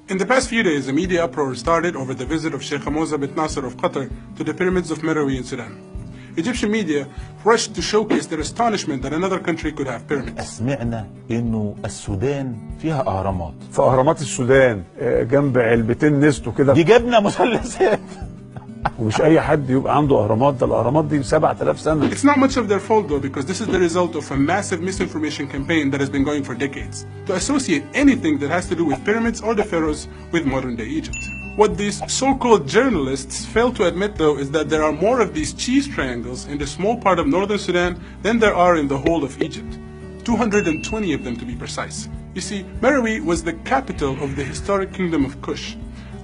In the past few days, a media uproar started over the visit of Sheikh Hamza bin Nasser of Qatar to the pyramids of Meroe in Sudan. Egyptian media rushed to showcase their astonishment that another country could have pyramids. سمعنا إنه السودان فيها أهرامات. فأهرامات السودان جنب علبتين نستو كده. دي جبنا مثلثات. ومش أي حد يبقى عنده أهرامات، ده الأهرامات دي 7000 سنة. It's not much of their fault though, because this is the result of a massive misinformation campaign that has been going for decades to associate anything that has to do with pyramids or the pharaohs with modern-day Egypt. What these so-called journalists fail to admit though is that there are more of these cheese triangles in the small part of northern Sudan than there are in the whole of Egypt. 220 of them to be precise. You see, Meroe was the capital of the historic kingdom of Kush,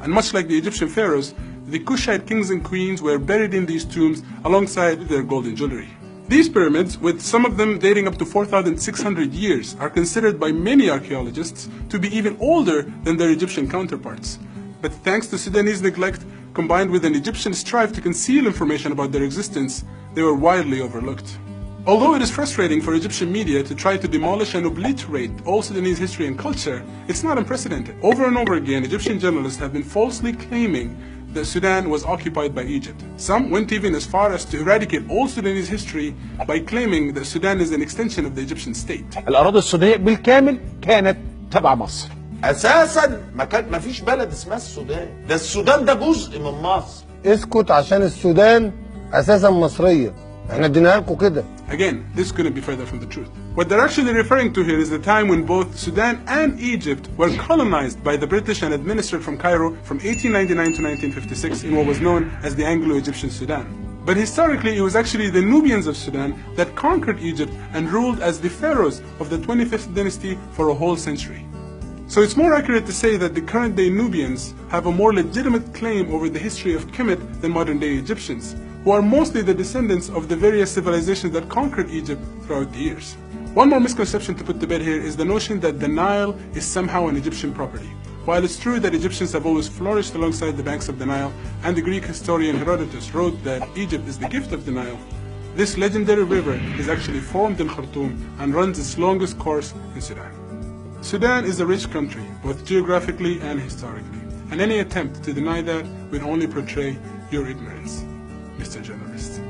and much like the Egyptian pharaohs, the Kushite kings and queens were buried in these tombs alongside their golden jewelry. These pyramids, with some of them dating up to 4,600 years, are considered by many archaeologists to be even older than their Egyptian counterparts. But thanks to Sudanese neglect, combined with an Egyptian strive to conceal information about their existence, they were widely overlooked. Although it is frustrating for Egyptian media to try to demolish and obliterate all Sudanese history and culture, it's not unprecedented. Over and over again, Egyptian journalists have been falsely claiming that Sudan was occupied by Egypt. Some went even as far as to eradicate all Sudanese history by claiming that Sudan is an extension of the Egyptian state. الأراضي السودانية بالكامل كانت تبع مصر. أساساً ما فيش بلد اسمها السودان، ده السودان ده جزء من مصر. اسكت عشان السودان أساساً مصرية. احنا اديناها لكم كده. Again, this couldn't be further from the truth. What they're actually referring to here is the time when both Sudan and Egypt were colonized by the British and administered from Cairo from 1899 to 1956 in what was known as the Anglo-Egyptian Sudan. But historically, it was actually the Nubians of Sudan that conquered Egypt and ruled as the pharaohs of the 25th dynasty for a whole century. So it's more accurate to say that the current-day Nubians have a more legitimate claim over the history of Kemet than modern-day Egyptians, who are mostly the descendants of the various civilizations that conquered Egypt throughout the years. One more misconception to put to bed here is the notion that the Nile is somehow an Egyptian property. While it's true that Egyptians have always flourished alongside the banks of the Nile, and the Greek historian Herodotus wrote that Egypt is the gift of the Nile, this legendary river is actually formed in Khartoum and runs its longest course in Sudan. Sudan is a rich country, both geographically and historically, and any attempt to deny that will only portray your ignorance, Mr. Journalist.